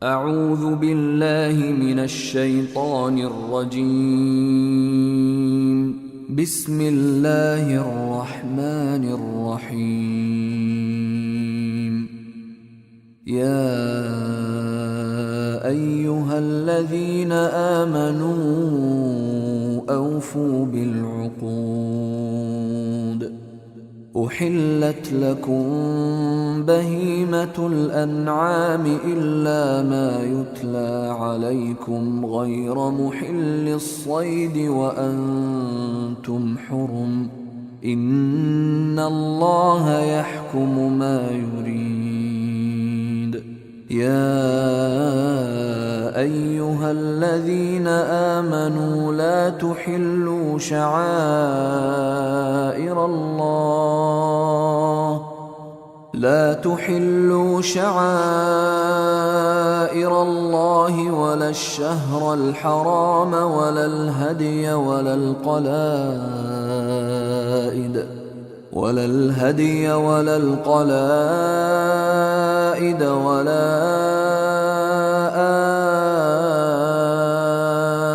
أعوذ بالله من الشيطان الرجيم. بسم الله الرحمن الرحيم. يا أيها الذين آمنوا أوفوا بالعقود. أحلت لكم بهيمة الأنعام إلا ما يتلى عليكم غير محل الصيد وأنتم حرم. إن الله يحكم ما يريد. يا أيها الذين آمنوا لا تحلوا شعائر الله ولا الشهر الحرام ولا الهدي ولا القلائد ولا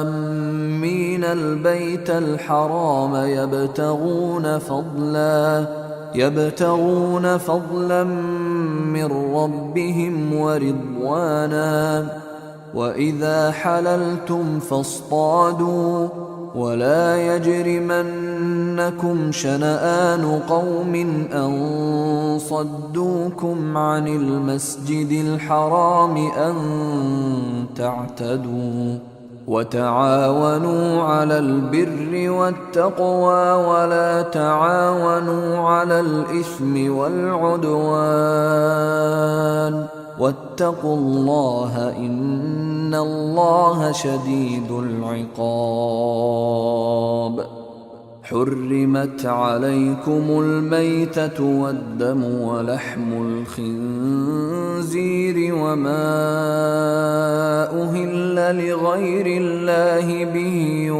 آمين البيت الحرام يبتغون فضلا من ربهم ورضوانا. وإذا حللتم فاصطادوا ولا يجرمنكم شنآن قوم أن صدوكم عن المسجد الحرام أن تعتدوا. وتعاونوا على البر والتقوى ولا تعاونوا على الإثم والعدوان. واتقوا الله إن الله شديد العقاب. حرمت عليكم الميتة والدم ولحم الخنزير وما أهل لغير الله به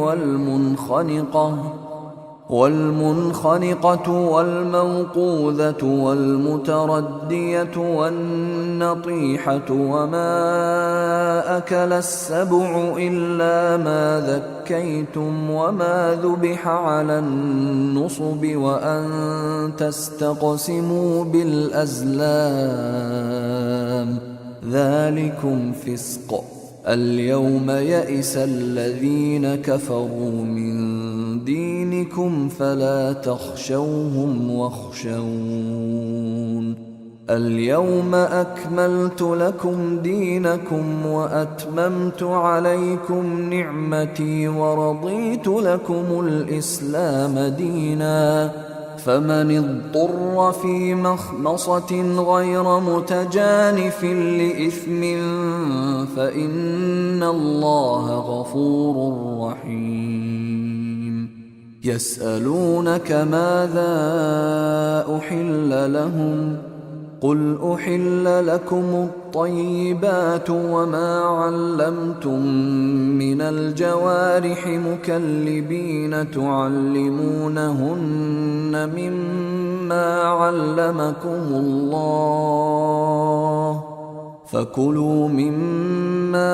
والمنخنقة والموقوذة والمتردية والنطيحة وما أكل السبع إلا ما ذكيتم وما ذبح على النصب وأن تستقسموا بالأزلام ذلكم فسق. اليوم يئس الذين كفروا من دينكم فلا تخشوهم واخشون. اليوم أكملت لكم دينكم وأتممت عليكم نعمتي ورضيت لكم الإسلام دينا. فمن اضطر في مخمصة غير متجانف لإثم فإن الله غفور رحيم. يسألونك ماذا أحل لهم قل أحل لكم الطيبات وما علمتم من الجوارح مكلبين تعلمونهن مما علمكم الله فكلوا مما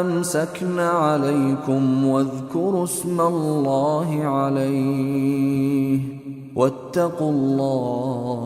أمسكن عليكم واذكروا اسم الله عليه واتقوا الله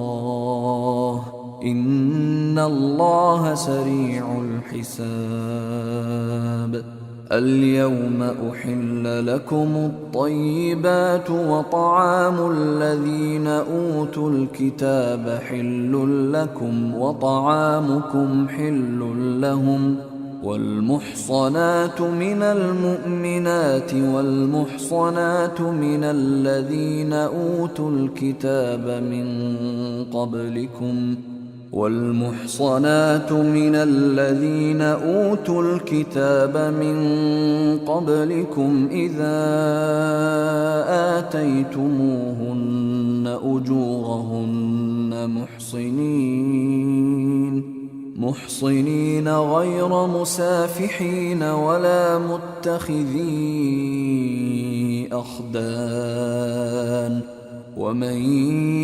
إن الله سريع الحساب. اليوم أحل لكم الطيبات وطعام الذين أوتوا الكتاب حل لكم وطعامكم حل لهم. والمحصنات من المؤمنات والمحصنات من الذين أوتوا الكتاب من قبلكم إذا آتيتموهن أجورهن محصنين غير مسافحين ولا متخذي أخدان ومن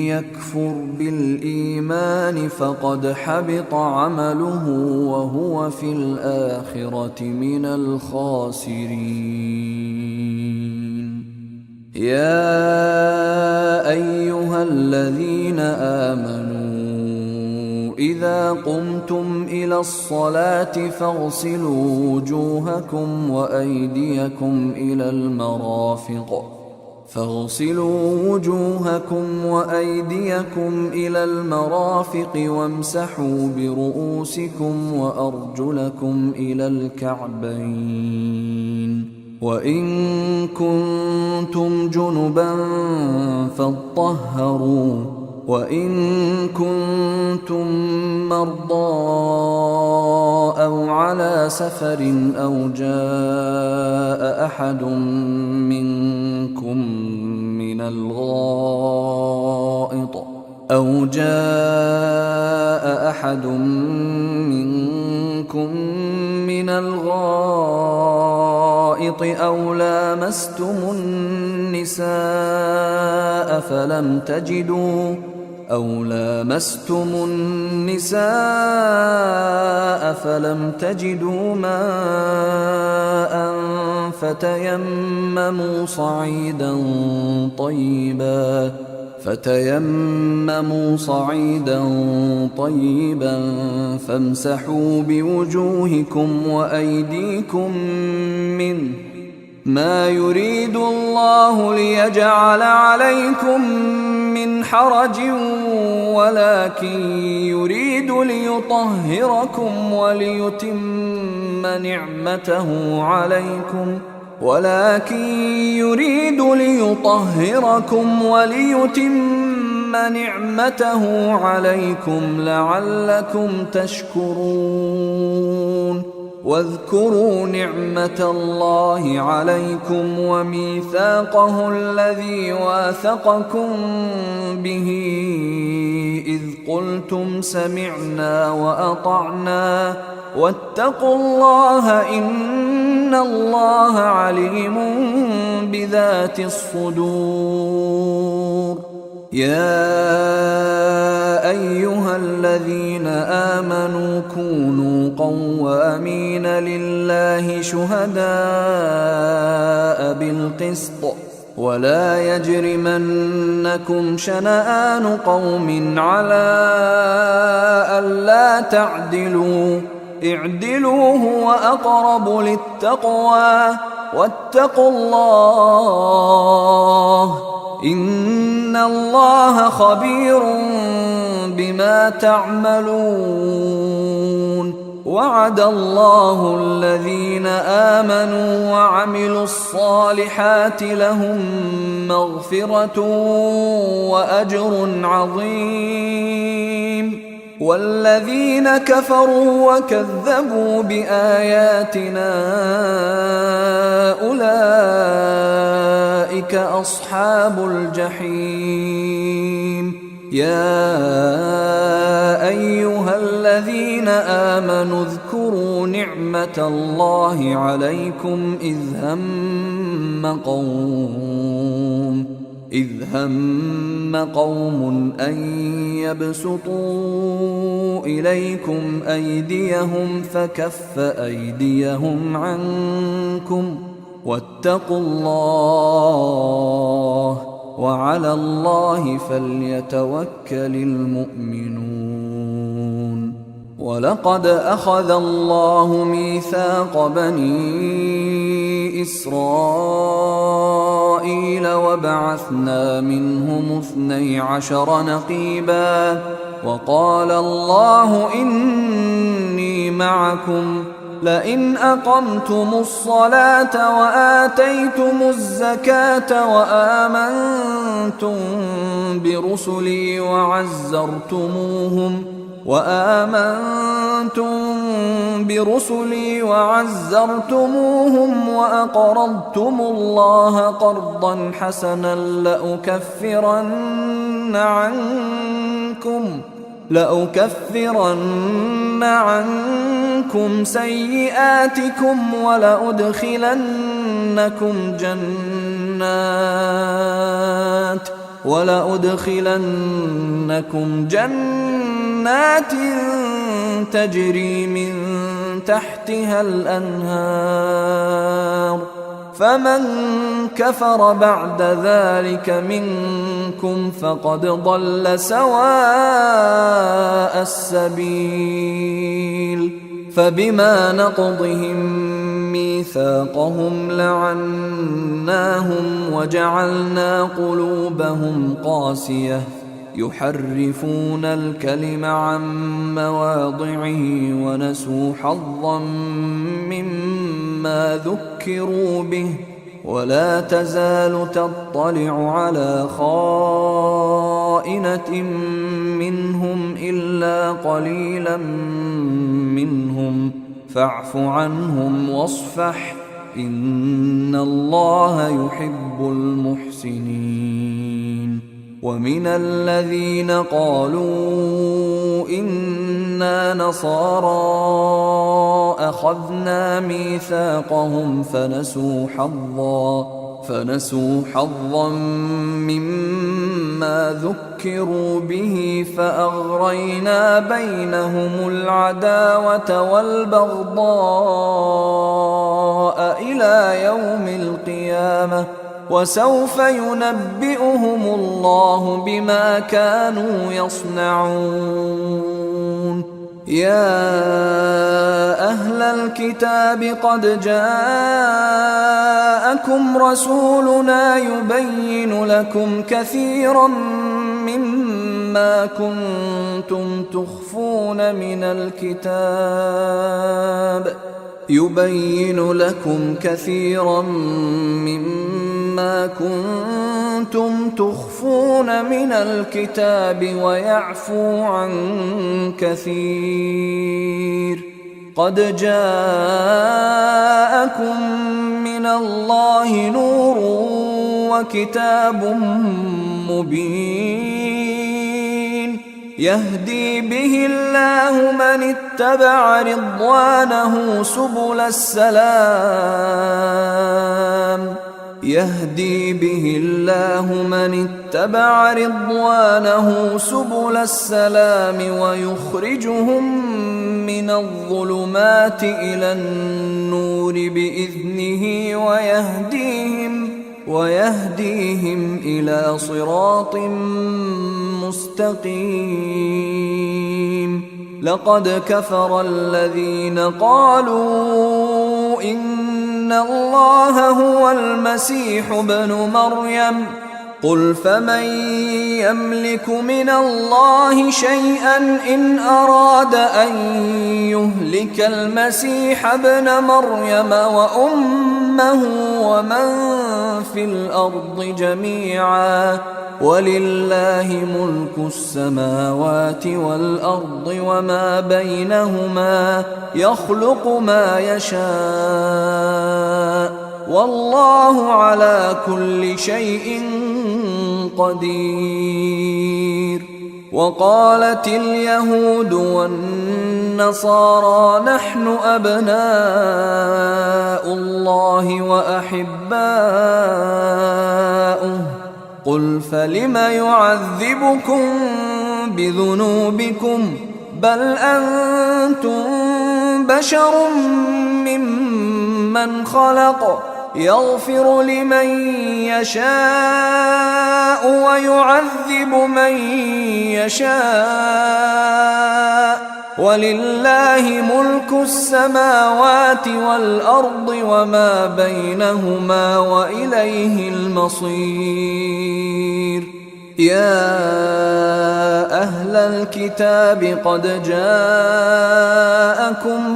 يكفر بالإيمان فقد حبط عمله وهو في الآخرة من الخاسرين. يا أيها الذين آمنوا إذا قمتم إلى الصلاة فاغسلوا وجوهكم وأيديكم إلى المرافق وامسحوا برؤوسكم وأرجلكم إلى الكعبين، وإن كنتم جنبا فاطهروا، وإن كنتم مرضى أو على سفر أو جاء أحد منكم من الغائط أو لامستم النساء فلم تجدوا ماء فتيمموا صعيدا طيبا فامسحوا بوجوهكم وأيديكم منه، ما يريد الله ليجعل عليكم من حرج ولكن يريد ليطهركم وليتم نعمته عليكم لعلكم تشكرون. واذكروا نعمة الله عليكم وميثاقه الذي واثقكم به إذ قلتم سمعنا وأطعنا واتقوا الله إن الله عليم بذات الصدور. يا أيها الذين آمنوا كونوا قوامين لله شهداء بالقسط ولا يجرمنكم شنآن قوم على ألا تعدلوا، اعدلوا هو أقرب للتقوى واتقوا الله إن الله خبير بما تعملون. وعد الله الذين آمنوا وعملوا الصالحات لهم مغفرة وأجر عظيم، والذين كفروا وكذبوا بآياتنا أولئك أصحاب الجحيم. يا أيها الذين آمنوا اذكروا نعمة الله عليكم إذ هم قوم أن يبسطوا إليكم أيديهم فكف أيديهم عنكم واتقوا الله وعلى الله فليتوكل المؤمنون. ولقد أخذ الله ميثاق بني إسرائيل وبعثنا منهم 12 نقيبا وقال الله إني معكم لئن أقمتم الصلاة وآتيتم الزكاة وآمنتم برسلي وعزرتموهم وأقرضتم الله قرضا حسنا لأكفرن عنكم سيئاتكم ولأدخلنكم جنات تجري من تحتها الأنهار فمن كفر بعد ذلك منكم فقد ضل سواء السبيل. فبما نقضهم ميثاقهم لعناهم وجعلنا قلوبهم قاسية يحرفون الكلم عن مواضعه ونسوا حظا مما ذكروا به ولا تزال تطلع على خائنة منهم إلا قليلا منهم فاعف عنهم واصفح إن الله يحب المحسنين. ومن الذين قالوا إنا نصارى أخذنا ميثاقهم فنسوا حظا مما ذكروا به فأغرينا بينهم العداوة والبغضاء إلى يوم القيامة وسوف ينبئهم الله بما كانوا يصنعون. يا أهل الكتاب قد جاءكم رسولنا يبين لكم كثيرا مما كنتم تخفون من الكتاب ويعفو عن كثير. قد جاءكم من الله نور وكتاب مبين يهدي به الله من اتبع رضوانه سبل السلام ويخرجهم من الظلمات إلى النور بإذنه ويهديهم إلى صراط مستقيم. لقد كفر الذين قالوا إن الله هو المسيح ابن مريم قل فمن يملك من الله شيئا إن أراد أن يهلك المسيح ابن مريم وأمه ومن في الأرض جميعا ولله ملك السماوات والأرض وما بينهما يخلق ما يشاء والله على كل شيء قدير. وقالت اليهود والنصارى نحن أبناء الله وأحباؤه قل فلم يعذبكم بذنوبكم بل أنتم بشر ممن خلق يغفر لمن يشاء ويعذب من يشاء ولله ملك السماوات والأرض وما بينهما وإليه المصير. يا أهل الكتاب قد جاءكم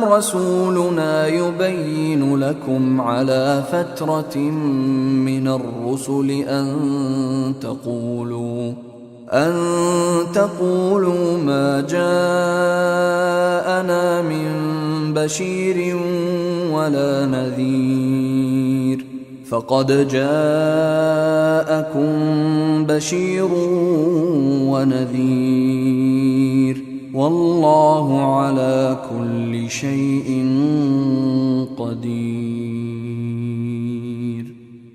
رسولنا يبين لكم على فترة من الرسل أن تقولوا ما جاءنا من بشير ولا نذير فقد جاءكم بشير ونذير والله على كل شيء قدير.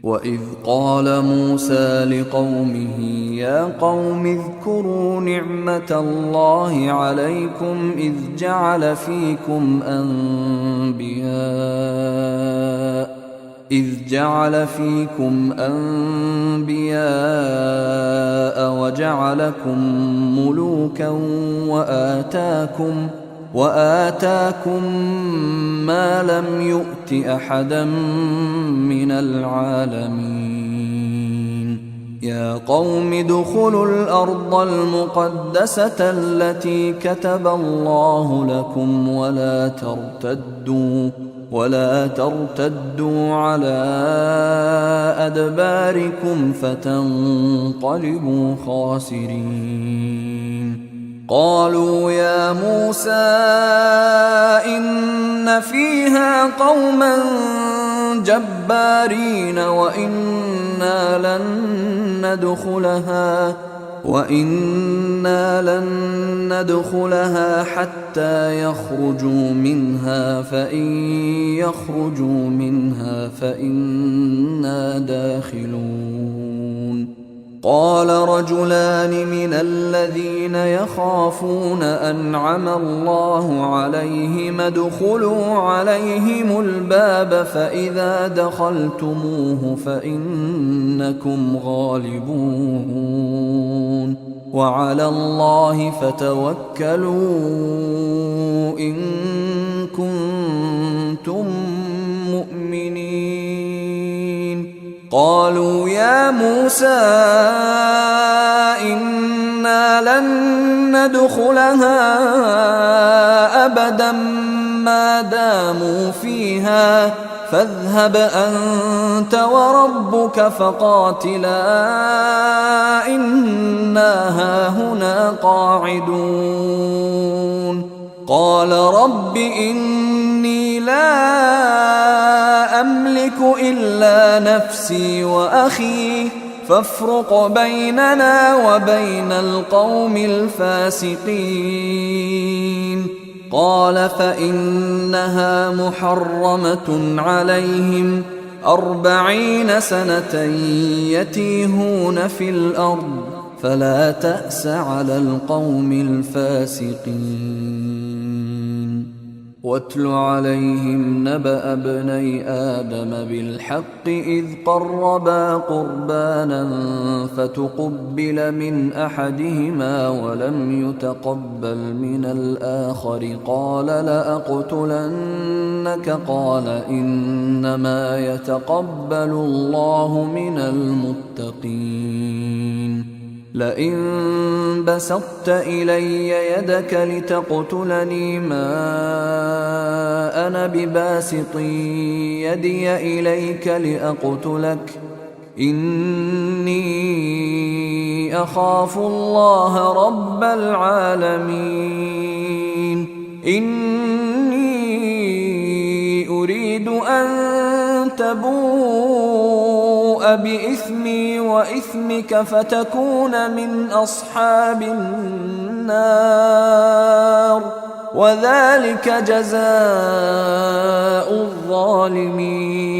وإذ قال موسى لقومه يا قوم اذكروا نعمة الله عليكم إذ جعل فيكم أنبياء وجعلكم ملوكا وآتاكم ما لم يؤت أحدا من العالمين يا قوم ادخلوا الأرض المقدسة التي كتب الله لكم ولا ترتدوا على أدباركم فتنقلبوا خاسرين قالوا يا موسى إن فيها قوما جبارين وإنا لن ندخلها حتى يخرجوا منها فإن يخرجوا منها فإنا داخلون قال رجلان من الذين يخافون أنعم الله عليهم ادخلوا عليهم الباب فإذا دخلتموه فإنكم غالبون وعلى الله فتوكلوا إن كنتم مؤمنين قالوا يا موسى إنا لن ندخلها أبدا ما داموا فيها فاذهب أنت وربك فقاتلا إنا هاهنا قاعدون قال رب إني لا أملك إلا نفسي وأخي فافرق بيننا وبين القوم الفاسقين قال فإنها محرمة عليهم 40 سنة يتيهون في الأرض فلا تأس على القوم الفاسقين واتل عليهم نبأ ابني آدم بالحق إذ قربا قربانا فتقبل من أحدهما ولم يتقبل من الآخر قال لأقتلنك قال إنما يتقبل الله من المتقين لئن بسطت إلي يدك لتقتلني ما أنا بباسط يدي إليك لأقتلك إني أخاف الله رب العالمين إني أريد أن تبوء بإثمي وإثمك فتكون من أصحاب النار وذلك جزاء الظالمين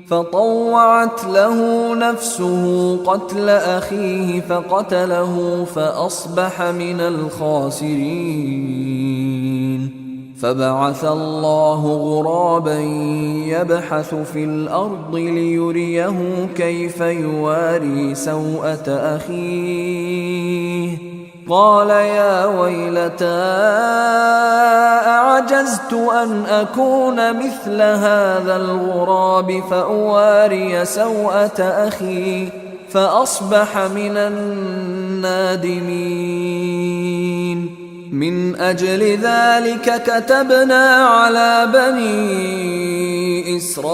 فطوعت له نفسه قتل أخيه فقتله فأصبح من الخاسرين فبعث الله غرابا يبحث في الأرض ليريه كيف يواري سوءة أخيه قال يا ويلتى أعجزت أن أكون مثل هذا الغراب فأواري سوءة أخي فأصبح من النادمين من أجل ذلك كتبنا على بني إسرائيل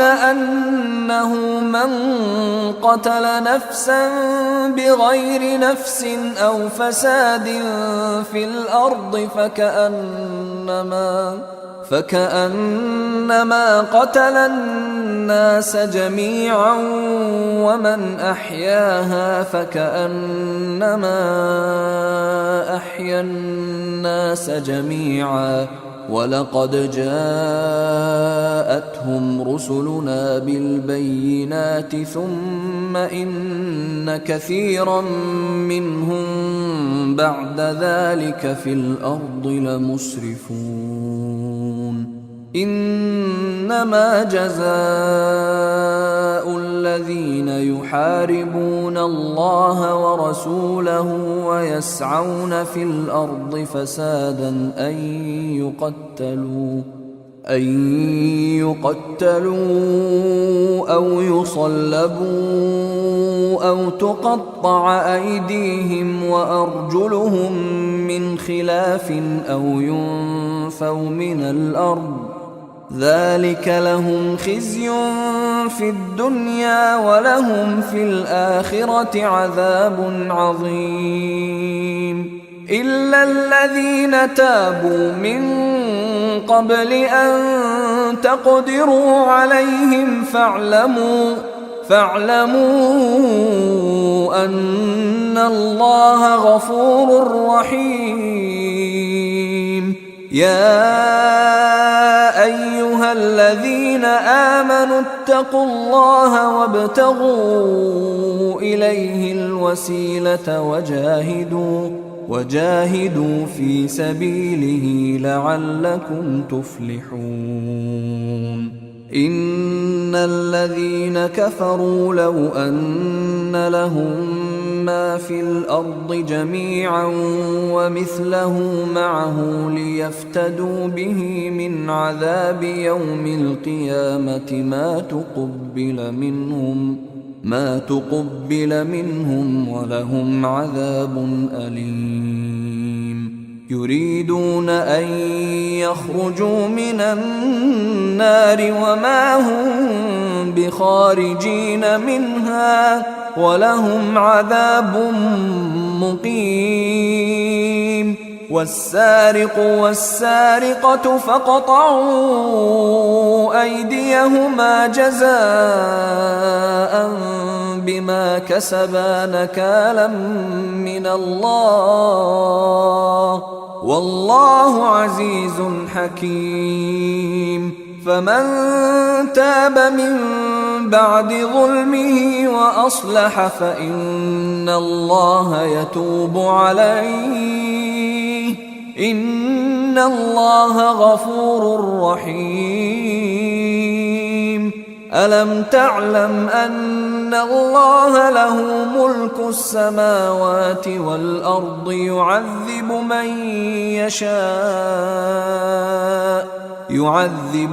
أنه من قتل نفسا بغير نفس أو فساد في الأرض فكأنما قتل الناس جميعا ومن أحياها فكأنما أحيا الناس جميعا ولقد جاءتهم رسلنا بالبينات ثم إن كثيرا منهم بعد ذلك في الأرض لمسرفون إنما جزاء الذين يحاربون الله ورسوله ويسعون في الأرض فسادا أن يقتلوا أو يصلبوا أو تقطع أيديهم وأرجلهم من خلاف أو ينفوا من الأرض ذلك لهم خزي في الدنيا ولهم في الآخرة عذاب عظيم إلا الذين تابوا من قبل أن تقدروا عليهم فاعلموا أن الله غفور رحيم يا أيها الذين آمنوا اتقوا الله وابتغوا إليه الوسيلة وجاهدوا في سبيله لعلكم تفلحون إن الذين كفروا لو أن لهم ما في الأرض جميعا ومثله معه ليفتدوا به من عذاب يوم القيامة ما تقبل منهم ولهم عذاب أليم يريدون أن يخرجوا من النار وما هم بخارجين منها ولهم عذاب مقيم والسارق والسارقة فاقطعوا أيديهما جزاء بما كسبا نكالا من الله والله عزيز حكيم فمن تاب من بعد ظلمه وأصلح فإن الله يتوب عليه إن الله غفور رحيم ألم تعلم أن الله له ملك السماوات والأرض يعذب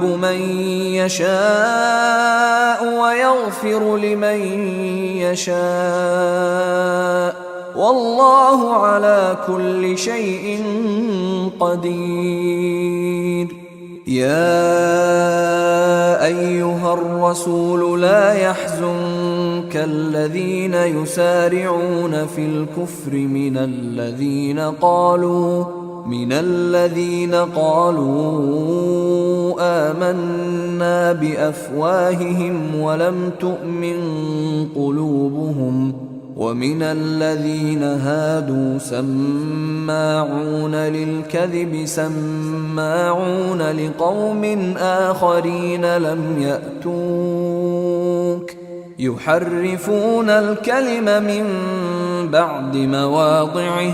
من يشاء ويغفر لمن يشاء والله على كل شيء قدير يا أيها الرسول لا يحزنك الذين يسارعون في الكفر من الذين قالوا آمنا بأفواههم ولم تؤمن قلوبهم ومن الذين هادوا سماعون للكذب سماعون لقوم آخرين لم يأتوك يحرفون الكلم من بعد مواضعه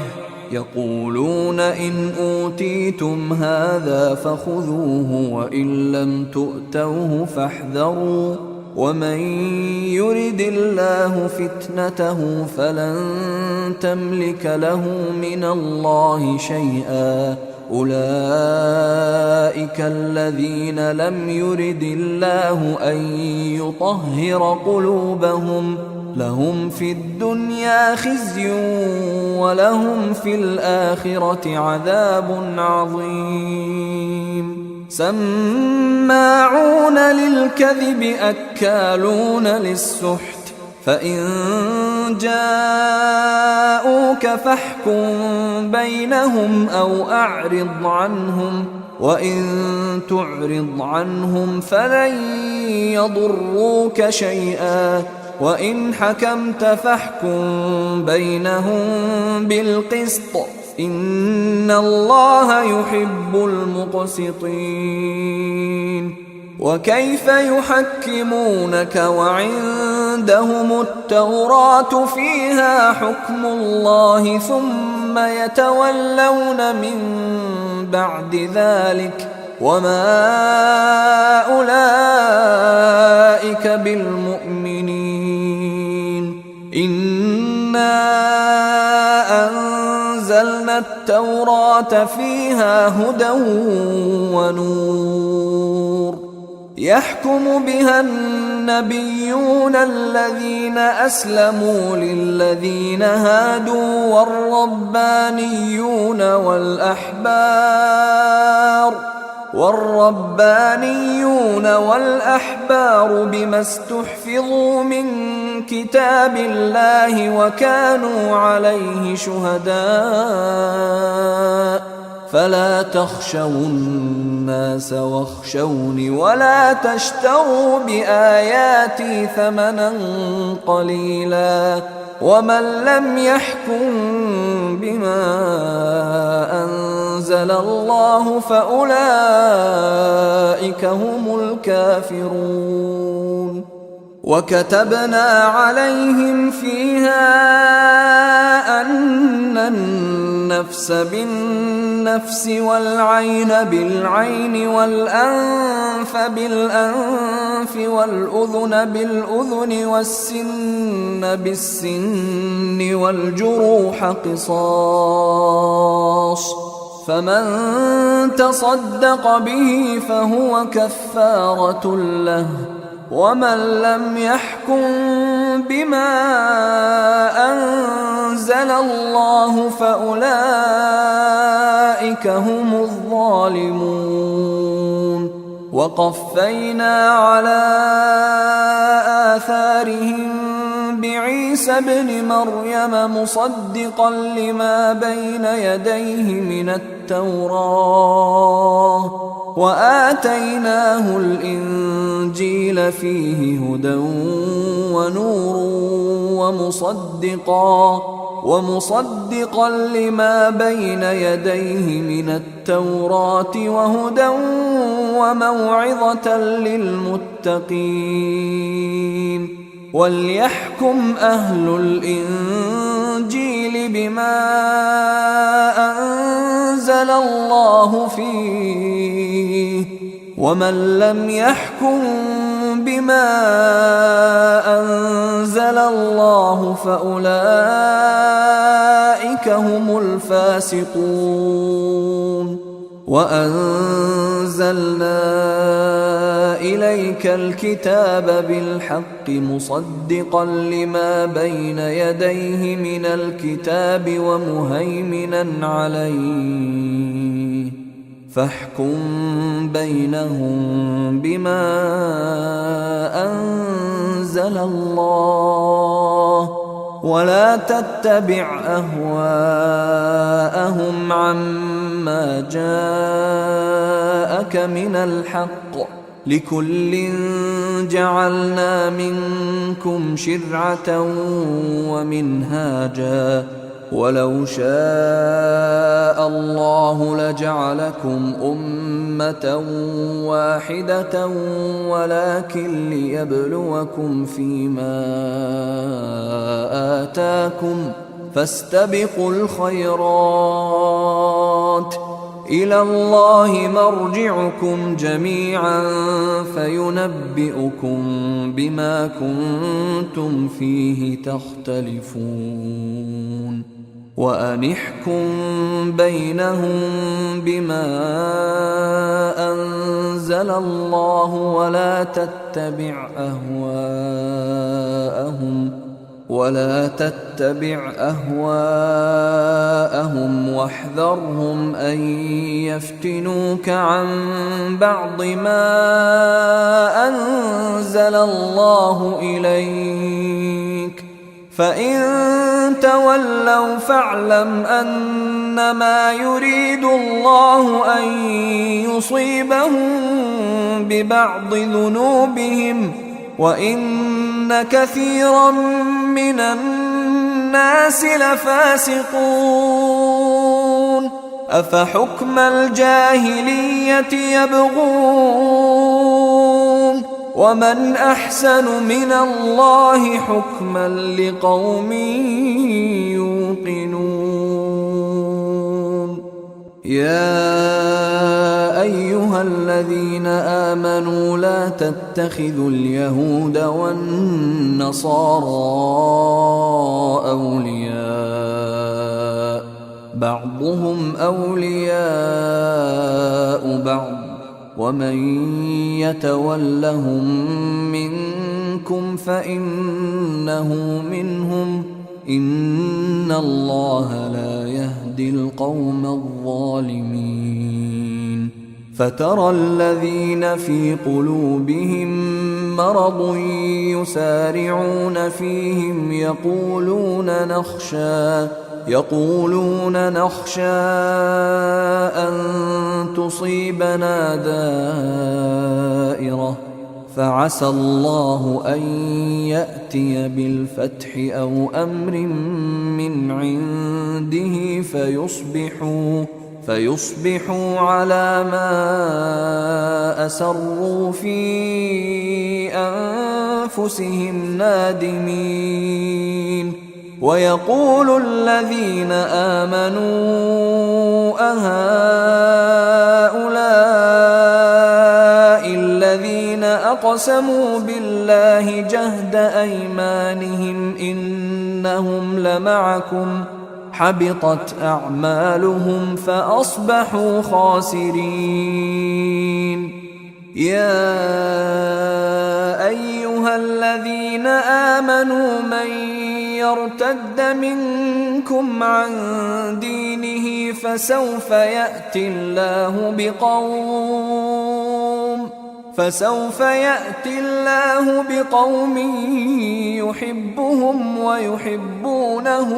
يقولون إن أوتيتم هذا فخذوه وإن لم تؤتوه فاحذروا ومن يرد الله فتنته فلن تملك له من الله شيئا أولئك الذين لم يرد الله أن يطهر قلوبهم لهم في الدنيا خزي ولهم في الآخرة عذاب عظيم سماعون للكذب أكالون للسحت فإن جاءوك فاحكم بينهم أو أعرض عنهم، وإن تعرض عنهم فلن يضروك شيئا، وإن حكمت فاحكم بينهم بالقسط، إن الله يحب المقسطين. وكيف يحكمونك وعندهم التوراة فيها حكم الله ثم يتولون من بعد ذلك، وما أولئك بالمؤمنين. إنا أنزلنا التوراة فيها هدى ونور، يحكم بها النبيون الذين أسلموا للذين هادوا والربانيون والأحبار بما استحفظوا من كتاب الله وكانوا عليه شهداء. فلا تخشوا الناس واخشوني ولا تشتروا بآياتي ثمنا قليلا، ومن لم يحكم بما أنزل الله فأولئك هم الكافرون. وكتبنا عليهم فيها أن النفس بالنفس والعين بالعين والأنف بالأنف والأذن بالأذن والسن بالسن والجروح قصاص، فمن تصدق به فهو كفارة له، ومن لم يحكم بما أنزل الله فأولئك هم الظالمون. وقفينا على آثارهم بعيسى ابن مريم مصدقا لما بين يديه من التوراة، وآتيناه الإنجيل فيه هدى ونور ومصدقا لما بين يديه من التوراة وهدى وموعظة للمتقين. وليحكم أهل الإنجيل بما أنزل الله فيه، ومن لم يحكم بما أنزل الله فأولئك هم الفاسقون. وأنزلنا إليك الكتاب بالحق مصدقا لما بين يديه من الكتاب ومهيمنا عليه، فاحكم بينهم بما أنزل الله، ولا تتبع أهواءهم عما جاءك من الحق، لكل جعلنا منكم شرعة ومنهاجا، ولو شاء الله لجعلكم أمة واحدة ولكن ليبلوكم فيما آتاكم، فاستبقوا الخيرات، إلى الله مرجعكم جميعا فينبئكم بما كنتم فيه تختلفون. وأن احكم بينهم بما أنزل الله ولا تتبع أهواءهم واحذرهم أن يفتنوك عن بعض ما أنزل الله إليك، فإن تولوا فاعلم أنما يريد الله أن يصيبهم ببعض ذنوبهم وإن كثيرا من الناس لفاسقون. أفحكم الجاهلية يبغون ومن أحسن من الله حكما لقوم يوقنون. يا أيها الذين آمنوا لا تتخذوا اليهود والنصارى أولياء بعضهم أولياء بعض ومن يتولهم منكم فإنه منهم إن الله لا يهدي القوم الظالمين. فترى الذين في قلوبهم مرض يسارعون فيهم يقولون نخشى أن تصيبنا دائرة فعسى الله أن يأتي بالفتح أو أمر من عنده فيصبحوا على ما أسروا في أنفسهم نادمين. ويقول الذين آمنوا أهؤلاء الذين أقسموا بالله جهد أيمانهم إنهم لمعكم حبطت أعمالهم فأصبحوا خاسرين. يا أيها الذين آمنوا من يرتد منكم عن دينه فسوف يأتي الله بقوم يحبهم ويحبونه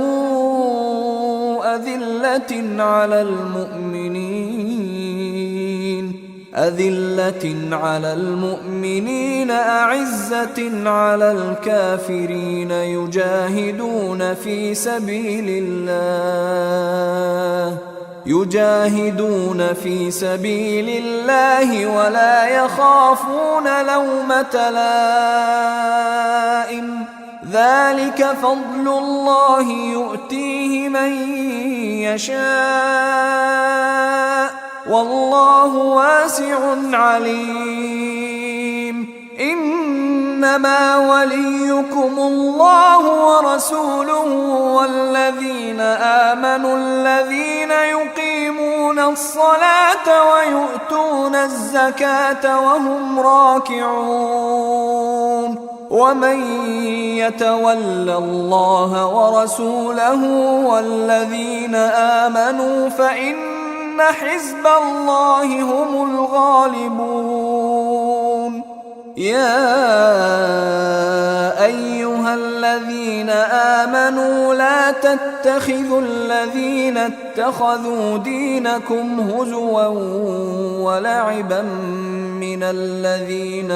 أذلة على المؤمنين أعزة على الكافرين يجاهدون في سبيل الله ولا يخافون لومة لائم ذلك فضل الله يؤتيه من يشاء والله واسع عليم. إنما وليكم الله ورسوله والذين آمنوا الذين يقيمون الصلاة ويؤتون الزكاة وهم راكعون. ومن يتول الله ورسوله والذين آمنوا فإن حزب الله هم الغالبون. يا أيها الذين آمنوا لا تتخذوا الذين اتخذوا دينكم هزوا ولعبا من الذين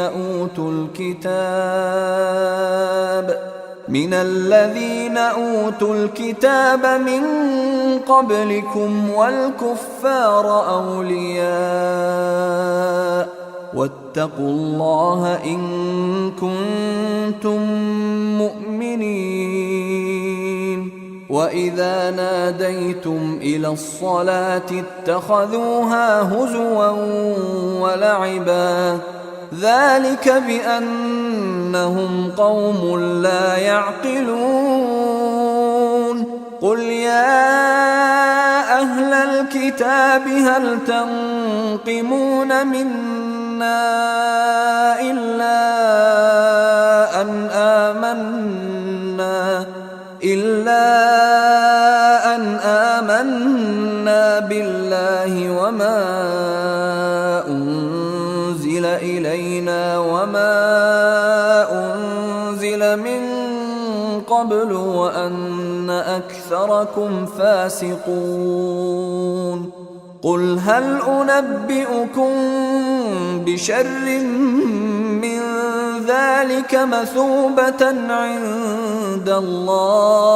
أوتوا الكتاب من قبلكم والكفار أولياء واتقوا الله إن كنتم مؤمنين. وإذا ناديتم إلى الصلاة اتخذوها هزوا ولعبا ذلك بأنهم قوم لا يعقلون. قل يا أهل الكتاب هل تنقمون منا إلا أن آمنا بالله وما أنزل إلينا وما أنزل من قبل وأن أكثركم فاسقون قل هل أنبئكم بشر من ذلك مثوبة عند الله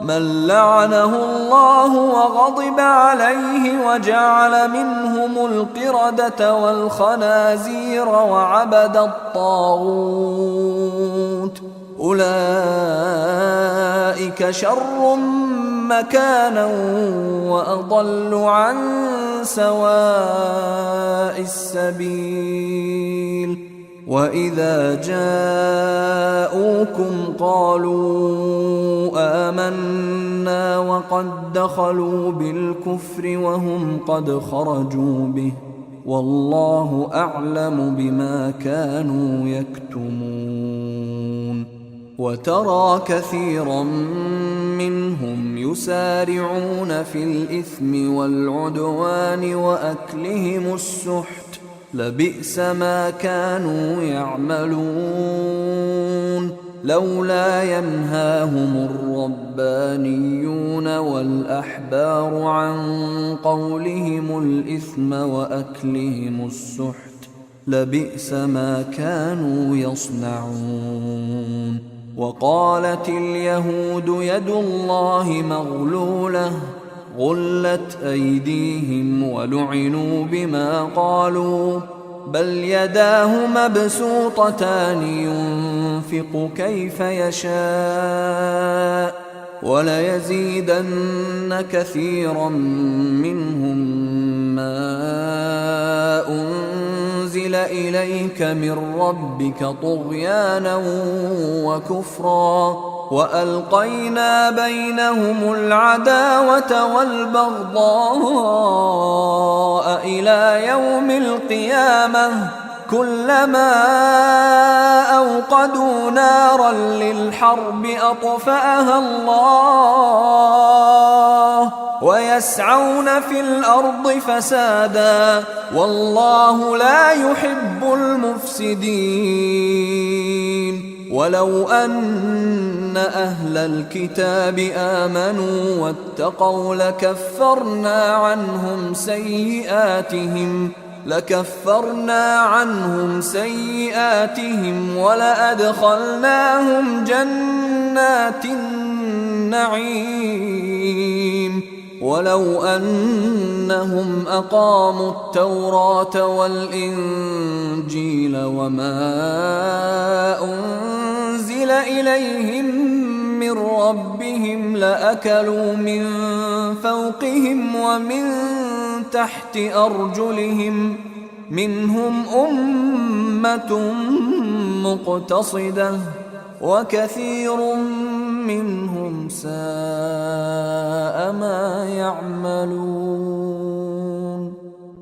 من لعنه الله وغضب عليه وجعل منهم القردة والخنازير وعبد الطاغوت أولئك شر مكانا وأضل عن سواء السبيل وإذا جاءوكم قالوا آمنا وقد دخلوا بالكفر وهم قد خرجوا به والله أعلم بما كانوا يكتمون وترى كثيرا منهم يسارعون في الإثم والعدوان وأكلهم السحت لبئس ما كانوا يعملون لولا ينهاهم الربانيون والأحبار عن قولهم الإثم وأكلهم السحت لبئس ما كانوا يصنعون وقالت اليهود يد الله مغلولة غلت أيديهم ولعنوا بما قالوا بل يداه مبسوطتان ينفق كيف يشاء وليزيدن كثيرا منهم ما أنزل إليك من ربك طغيانا وكفرا وألقينا بينهم العداوة والبغضاء إلى يوم القيامة كلما أوقدوا نارا للحرب أطفأها الله ويسعون في الأرض فسادا والله لا يحب المفسدين ولو أن أهل الكتاب آمنوا واتقوا لكفرنا عنهم سيئاتهم ولأدخلناهم جنات النعيم ولو أنهم أقاموا التوراة والإنجيل وما أنزل إليهم من ربهم لأكلوا من فوقهم ومن تحت أرجلهم منهم أمة مقتصدة وكثير منهم ساء ما يعملون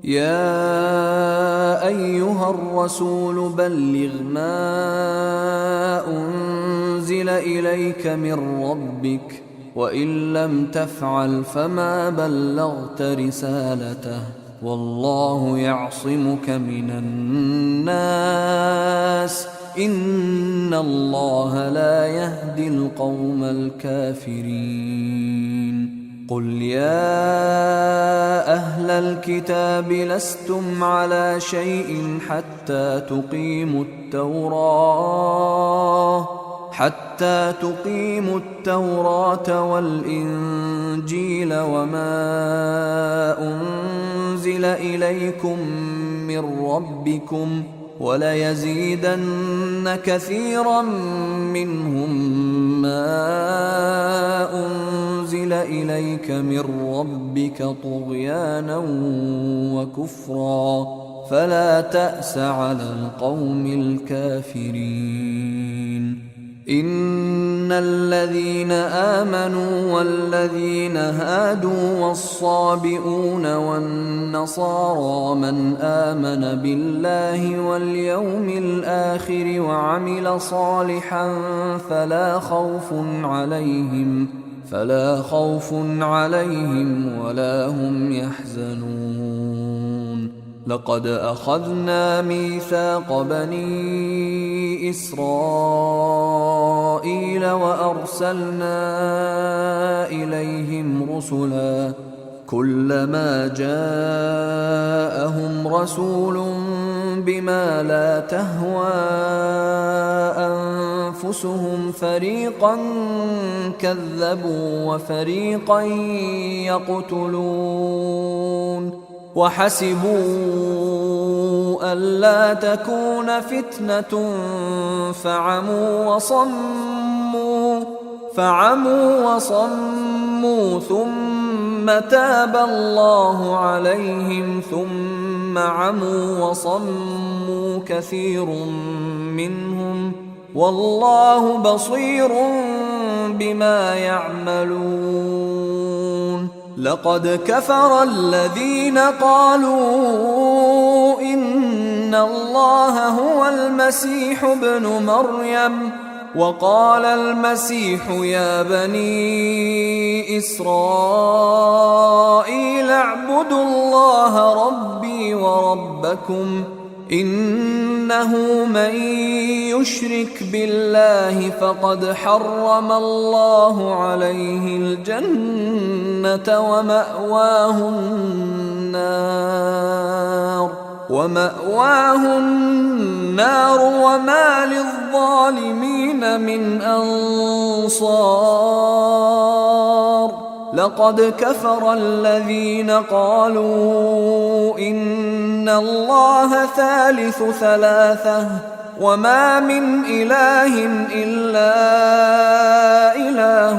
يا أيها الرسول بلغ ما أنزل إليك من ربك وإن لم تفعل فما بلغت رسالته والله يعصمك من الناس إن الله لا يهدي القوم الكافرين قل يا أهل الكتاب لستم على شيء حتى تقيموا التوراة والإنجيل وما أنزل إليكم من ربكم وليزيدن كثيرا منهم ما أنزل إليك من ربك طغيانا وكفرا فلا تأس على القوم الكافرين إن الذين آمنوا والذين هادوا والصابئون والنصارى من آمن بالله واليوم الآخر وعمل صالحا فلا خوف عليهم ولا هم يحزنون لقد أخذنا ميثاق بني إسرائيل وأرسلنا إليهم رسلا كلما جاءهم رسول بما لا تهوى أنفسهم فريقا كذبوا وفريقا يقتلون وحسبوا ألا تكون فتنة فعموا وصموا ثم تاب الله عليهم ثم عموا وصموا كثير منهم والله بصير بما يعملون لقد كفر الذين قالوا إن الله هو المسيح ابن مريم وقال المسيح يا بني إسرائيل اعبدوا الله ربي وربكم إنه من يشرك بالله فقد حرم الله عليه الجنة ومأواه النار وما للظالمين من أنصار لقد كفر الذين قالوا إن الله ثالث ثلاثة وما من إله إلا إله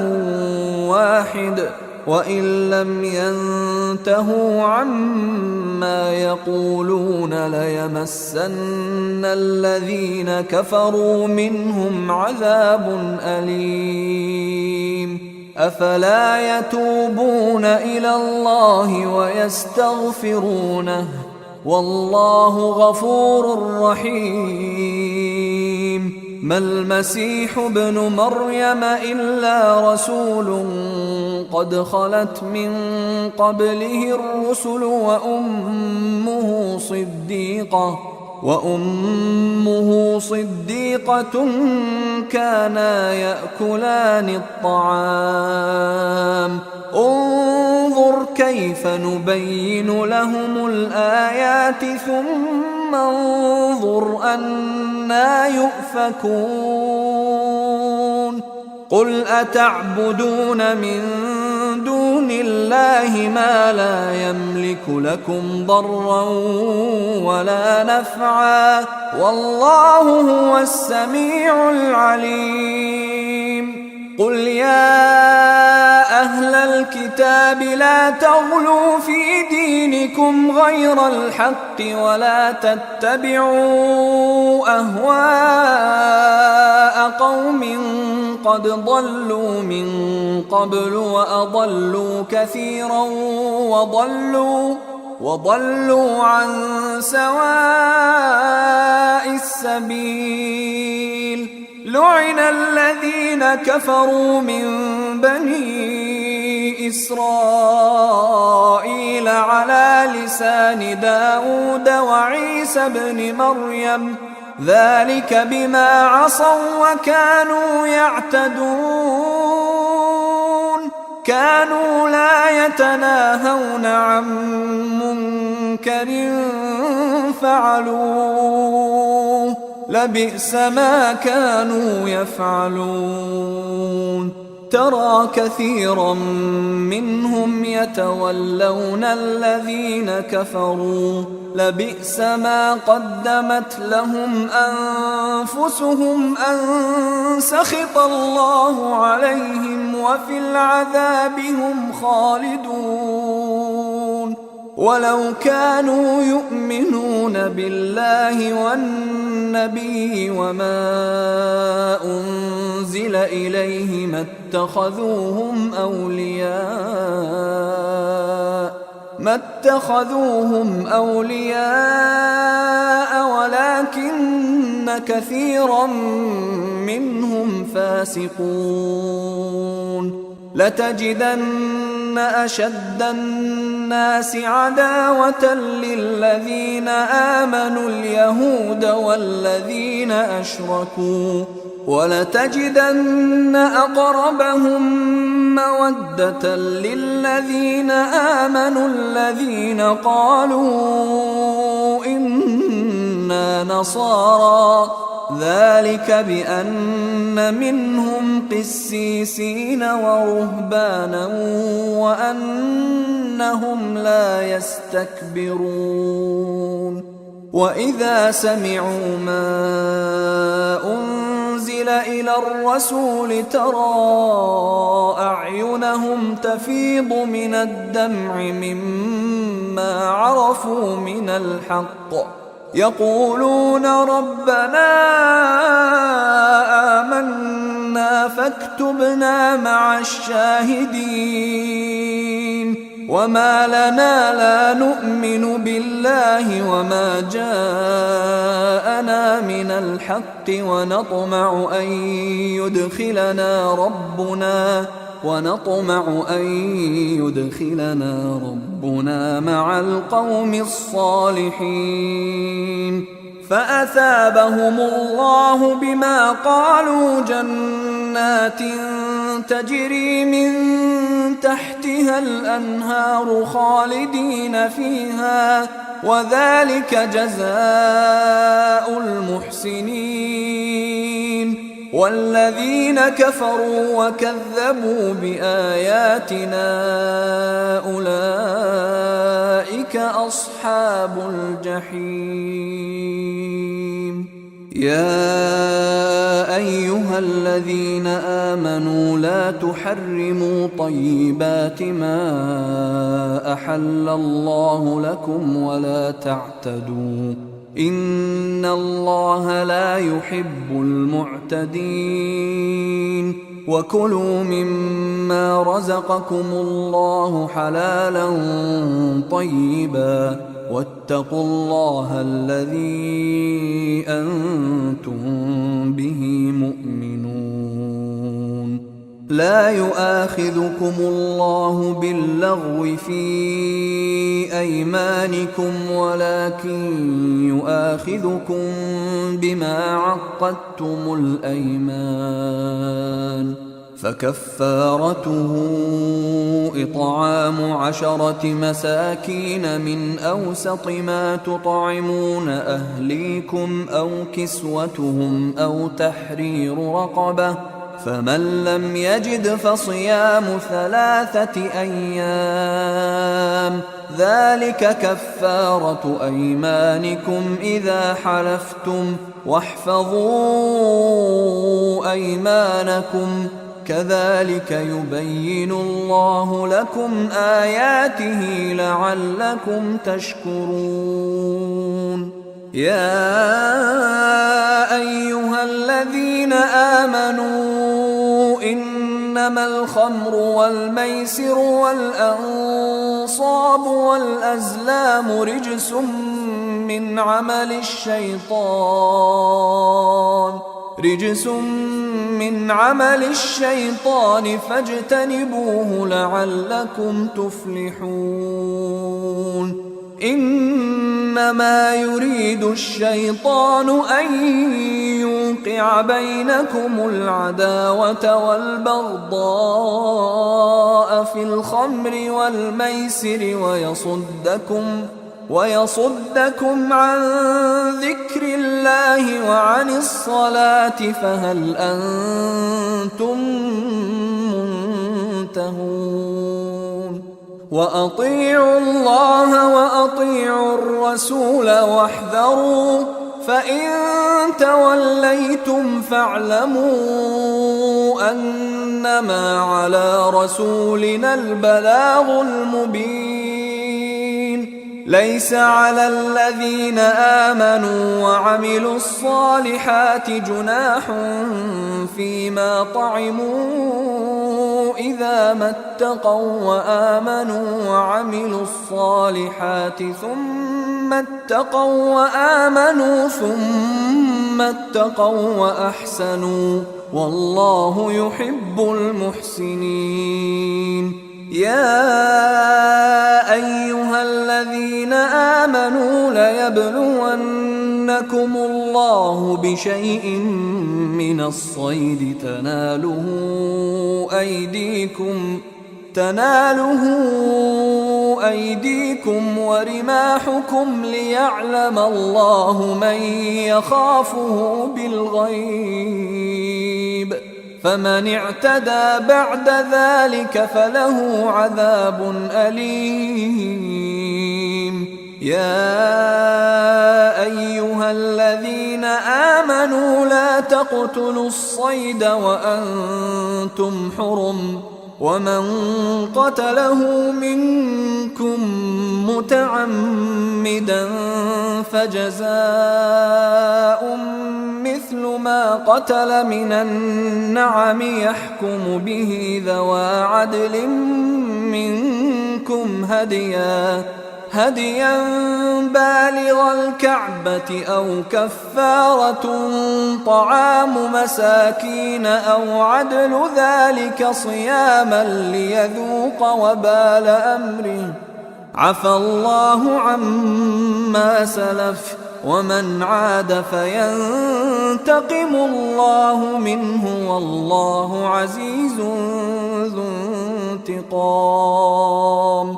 واحد وإن لم ينتهوا عما يقولون ليمسن الذين كفروا منهم عذاب أليم أفلا يتوبون إلى الله ويستغفرونه والله غفور رحيم ما المسيح ابن مريم إلا رسول قد خلت من قبله الرسل وأمه صديقة كانا يأكلان الطعام انظر كيف نبين لهم الآيات ثم انظر أنى يؤفكون قل أتعبدون من دون الله ما لا يملك لكم ضرا ولا نفعا والله هو السميع العليم قل يا أهل الكتاب لا تغلوا في دينكم غير الحق ولا تتبعوا أهواء قوم قد ضلوا من قبل وأضلوا كثيرا وضلوا عن سواء السبيل لعن الذين كفروا من بني إسرائيل على لسان داود وعيسى بن مريم ذلك بما عصوا وكانوا يعتدون كانوا لا يتناهون عن منكر فعلوه لبئس ما كانوا يفعلون ترى كثيرا منهم يتولون الذين كفروا لبئس ما قدمت لهم أنفسهم أن سخط الله عليهم وفي العذاب هم خالدون ولو كانوا يؤمنون بالله والنبي وما أنزل إليه ما اتخذوهم أولياء ولكن كثيرا منهم فاسقون لتجدن أشد الناس عداوة للذين آمنوا اليهود والذين أشركوا ولتجدن أقربهم مودة للذين آمنوا الذين قالوا إنا نصارى ذلك بأن منهم قسيسين ورهبانا وأنهم لا يستكبرون وإذا سمعوا ما أنزل إلى الرسول ترى أعينهم تفيض من الدمع مما عرفوا من الحق يقولون ربنا آمنا فاكتبنا مع الشاهدين وما لنا لا نؤمن بالله وما جاءنا من الحق ونطمع أن يدخلنا ربنا مع القوم الصالحين فأثابهم الله بما قالوا جنات تجري من تحتها الأنهار خالدين فيها وذلك جزاء المحسنين والذين كفروا وكذبوا بآياتنا أولئك أصحاب الجحيم يا أيها الذين آمنوا لا تحرموا طيبات ما أحل الله لكم ولا تعتدوا إن الله لا يحب المعتدين وكلوا مما رزقكم الله حلالا طيبا واتقوا الله الذي أنتم به مؤمنون لا يؤاخذكم الله باللغو في أيمانكم ولكن يؤاخذكم بما عقدتم الأيمان فكفارته إطعام 10 مساكين من أوسط ما تطعمون أهليكم أو كسوتهم أو تحرير رقبة فمن لم يجد فصيام 3 أيام ذلك كفارة أيمانكم إذا حلفتم واحفظوا أيمانكم كذلك يبين الله لكم آياته لعلكم تشكرون يا أيها الذين آمنوا إنما الخمر والميسر والأنصاب والأزلام رجس من عمل الشيطان فاجتنبوه لعلكم تفلحون إنما يريد الشيطان أن يوقع بينكم العداوة والبغضاء في الخمر والميسر ويصدكم عن ذكر الله وعن الصلاة فهل أنتم منتهون وأطيعوا الله وأطيعوا الرسول واحذروا فإن توليتم فاعلموا أنما على رسولنا البلاغ المبين ليس على الذين آمنوا وعملوا الصالحات جناح فيما طعموا إذا ما اتقوا وآمنوا وعملوا الصالحات ثم اتقوا وأحسنوا والله يحب المحسنين يا أيها الذين آمنوا ليبلونكم الله بشيء من الصيد تناله أيديكم ورماحكم ليعلم الله من يخافه بالغيب، فمن اعتدى بعد ذلك فله عذاب أليم. يا أيها الذين آمنوا لا تقتلوا الصيد وأنتم حرم، ومن قتله منكم متعمدا فجزاء مثل ما قتل من النعم يحكم به ذوى عدل منكم هديا بالغ الكعبة أو كفارة طعام مساكين أو عدل ذلك صياما ليذوق وبال أمره، عفى الله عما سلف، ومن عاد فينتقم الله منه والله عزيز ذو انتقام.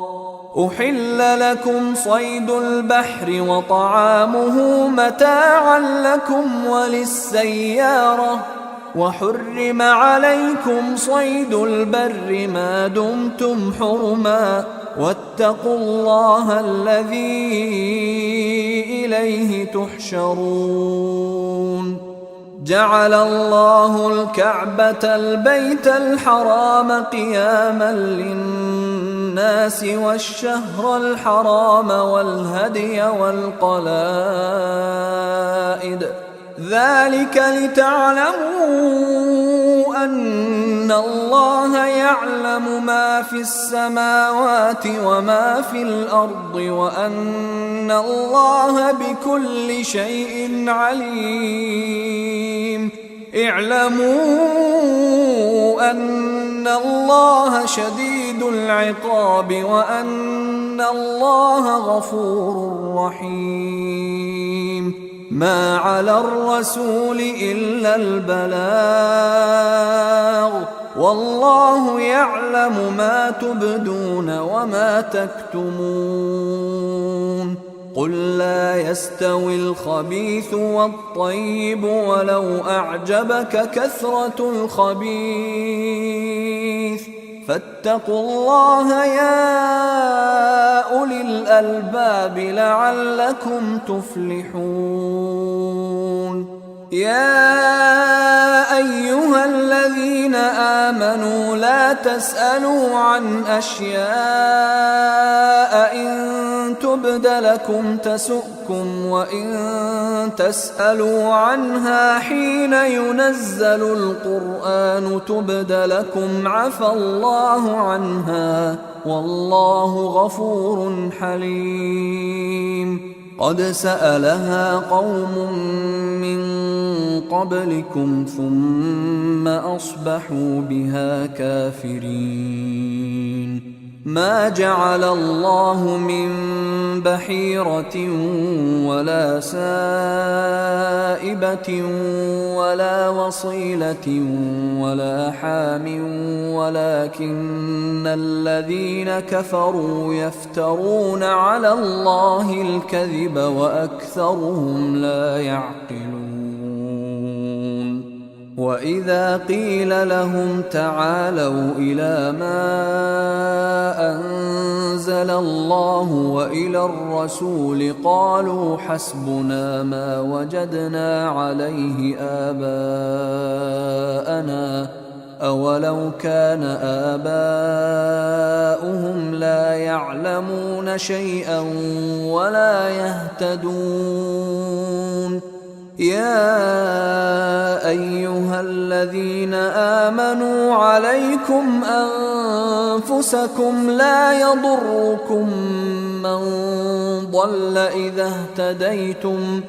أحل لكم صيد البحر وطعامه متاعا لكم وللسيارة، وحرم عليكم صيد البر ما دمتم حرما، واتقوا الله الذي إليه تحشرون. جعل الله الكعبة البيت الحرام قياما للناس والشهر الحرام والهدي والقلائد، ذلك لتعلموا أن الله يعلم ما في السماوات وما في الأرض، وأن الله بكل شيء عليم. اعلموا أن الله شديد العقاب وأن الله غفور رحيم. ما على الرسول إلا البلاغ، والله يعلم ما تبدون وما تكتمون. قل لا يستوي الخبيث والطيب ولو أعجبك كثرة الخبيث، فاتقوا الله يا أولي الألباب لعلكم تفلحون. يا أيها الذين آمنوا لا تسألوا عن أشياء إن تبد لكم تسؤكم، وإن تسألوا عنها حين ينزل القرآن تبد لكم عفى الله عنها، والله غفور حليم. قد سألها قوم من قبلكم ثم أصبحوا بها كافرين. ما جعل الله من بحيرة ولا سائبة ولا وصيلة ولا حام، ولكن الذين كفروا يفترون على الله الكذب وأكثرهم لا يعقلون. وإذا قيل لهم تعالوا إلى ما أنزل الله وإلى الرسول قالوا حسبنا ما وجدنا عليه آباءنا، أولو كان آباؤهم لا يعلمون شيئا ولا يهتدون. يا أيها الذين آمنوا عليكم أنفسكم لا يضركم من ضل إذا اهتديتم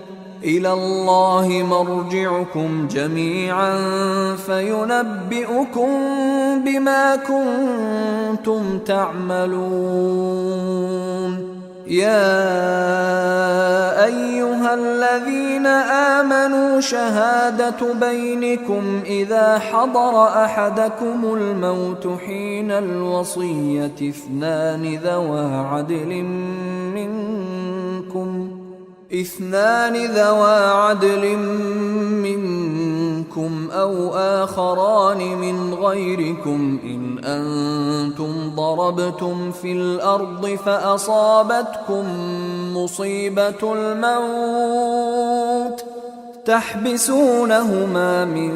إلى الله مرجعكم جميعا فينبئكم بما كنتم تعملون. يا أيها الذين آمنوا شهادة بينكم إذا حضر أحدكم الموت حين الوصية اثنان ذوى عدل منكم أو آخران من غيركم إن أنتم ضربتم في الأرض فأصابتكم مصيبة الموت تحبسونهما من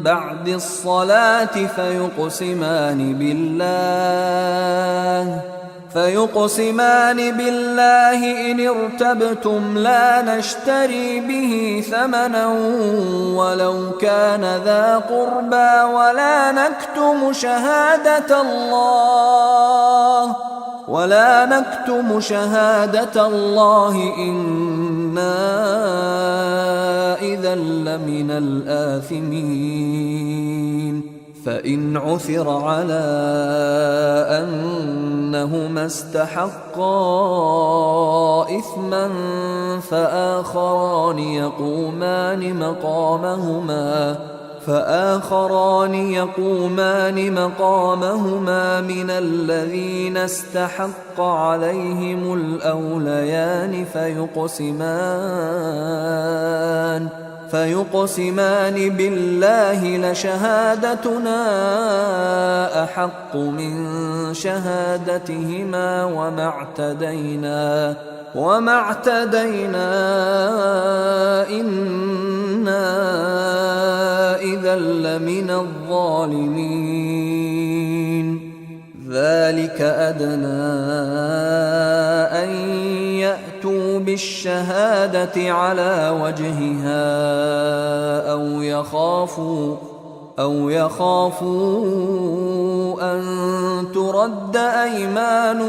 بعد الصلاة فيقسمان بالله إن ارتبتم لا نشتري به ثمنا ولو كان ذا قربى ولا نكتم شهادة الله إنا إذا لمن الآثمين. فإن عثر على أنهما استحقا إثما فآخران يقومان مقامهما من الذين استحق عليهم الأوليان فيقسمان بالله لشهادتنا أحق من شهادتهما وما اعتدينا إنا إذا لمن الظالمين. ذلك أدنى أن يأتوا بالشهادة على وجهها أو يخافوا أن ترد أيمان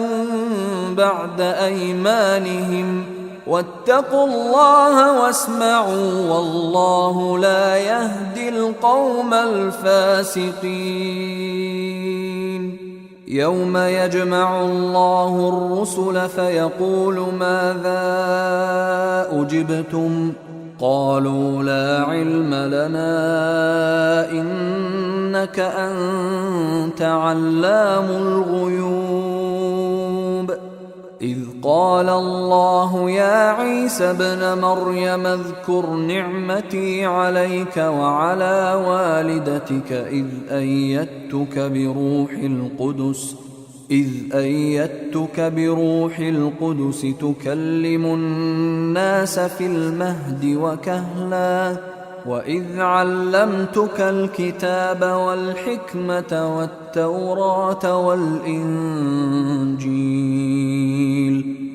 بعد أيمانهم واتقوا الله واسمعوا والله لا يهدي القوم الفاسقين. يوم يجمع الله الرسل فيقول ماذا أجبتم قالوا لا علم لنا إنك أنت علام الغيوب. إذ قال الله يا عيسى ابن مريم اذكر نعمتي عليك وعلى والدتك إذ أيدتك بروح القدس تكلم الناس في المهد وكهلا وإذ علمتك الكتاب والحكمة والتوراة والإنجيل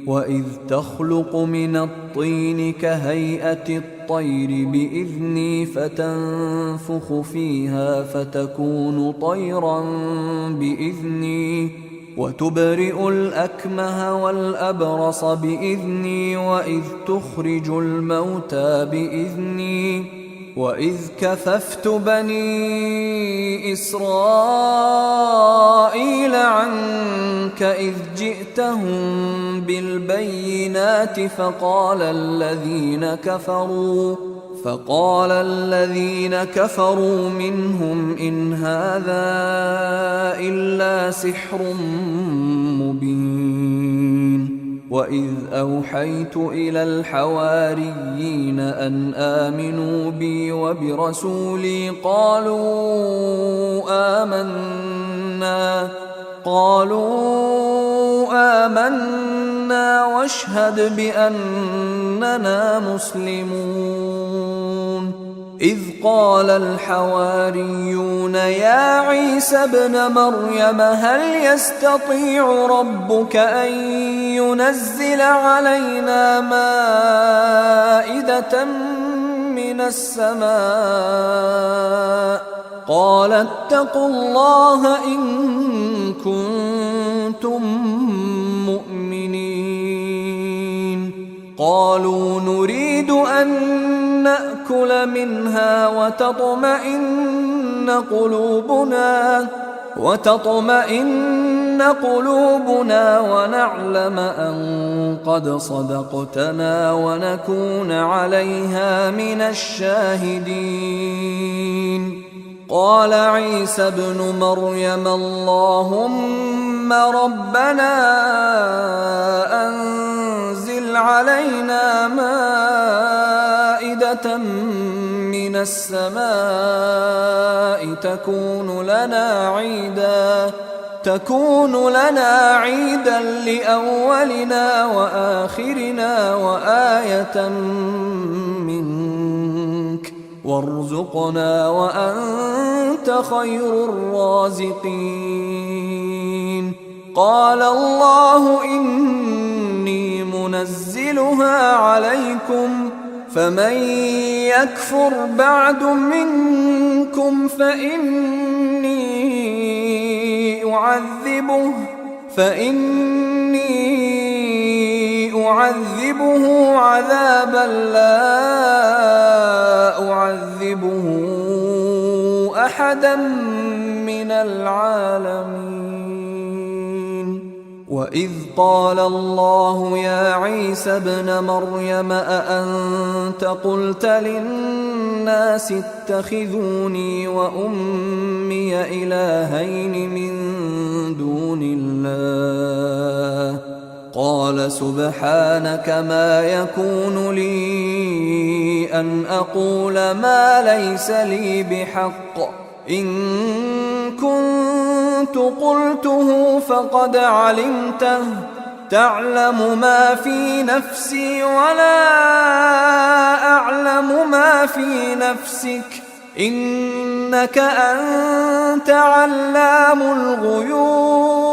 وإذ تخلق من الطين كهيئة الطير بإذني فتنفخ فيها فتكون طيرا بإذني وتبرئ الأكمه والأبرص بإذني وإذ تخرج الموتى بإذني وإذ كففت بني إسرائيل عنك إذ جئتهم بالبينات فقال الذين كفروا منهم إن هذا إلا سحر مبين. وإذ أوحيت إلى الحواريين أن آمنوا بي وبرسولي قالوا آمنا واشهد بأننا مسلمون. إذ قال الحواريون يا عيسى ابن مريم هل يستطيع ربك أن ينزل علينا مائدة من السماء قال اتقوا الله إن كنتم مؤمنين. قالوا نريد نريد أن نأكل منها وتطمئن قلوبنا ونعلم أن قد صدقتنا ونكون عليها من الشاهدين. قال عيسى ابن مريم اللهم ربنا أنزل علينا مائدة من السماء تكون لنا عيدا لأولنا وآخرنا وآية منك وارزقنا وأنت خير الرازقين. قال الله إني منزلها عليكم فمن يكفر بعد منكم فإني أعذبه عذابا لا أعذبه أحدا من العالمين. وإذ قال الله يا عيسى ابن مريم أأنت قلت للناس اتخذوني وأمي إلهين من دون الله قال سبحانك ما يكون لي أن أقول ما ليس لي بحق إن كنت قلته فقد علمته تعلم ما في نفسي ولا أعلم ما في نفسك إنك أنت علام الغيوب.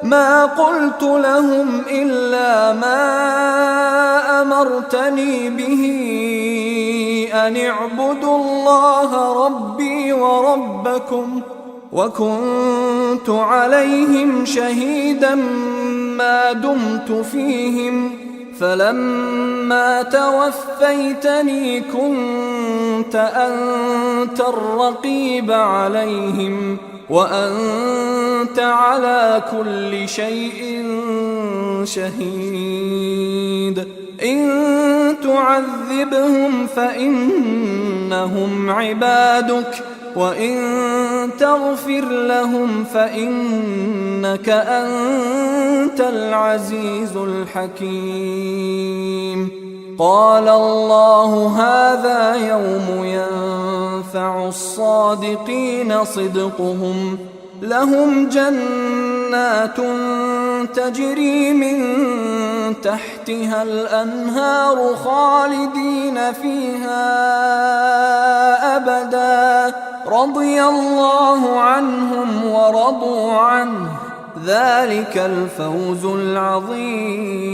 ما قلت لهم إلا ما أمرتني به أن اعبدوا الله ربي وربكم وكنت عليهم شهيدا ما دمت فيهم فلما توفيتني كنت أنت الرقيب عليهم وأنت على كل شيء شهيد. إن تعذبهم فإنهم عبادك وإن تغفر لهم فإنك أنت العزيز الحكيم. قال الله هذا يوم ينفع الصادقين صدقهم لهم جنات تجري من تحتها الأنهار خالدين فيها أبدا رضي الله عنهم ورضوا عنه ذلك الفوز العظيم.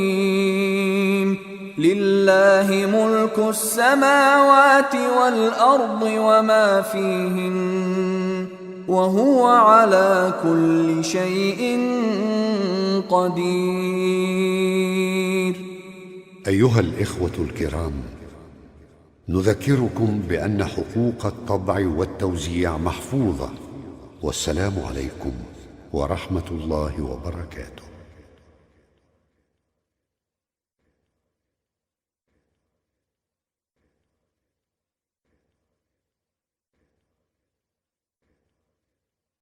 لله ملك السماوات والأرض وما فيهن وهو على كل شيء قدير. أيها الإخوة الكرام، نذكركم بأن حقوق الطبع والتوزيع محفوظة. والسلام عليكم ورحمة الله وبركاته.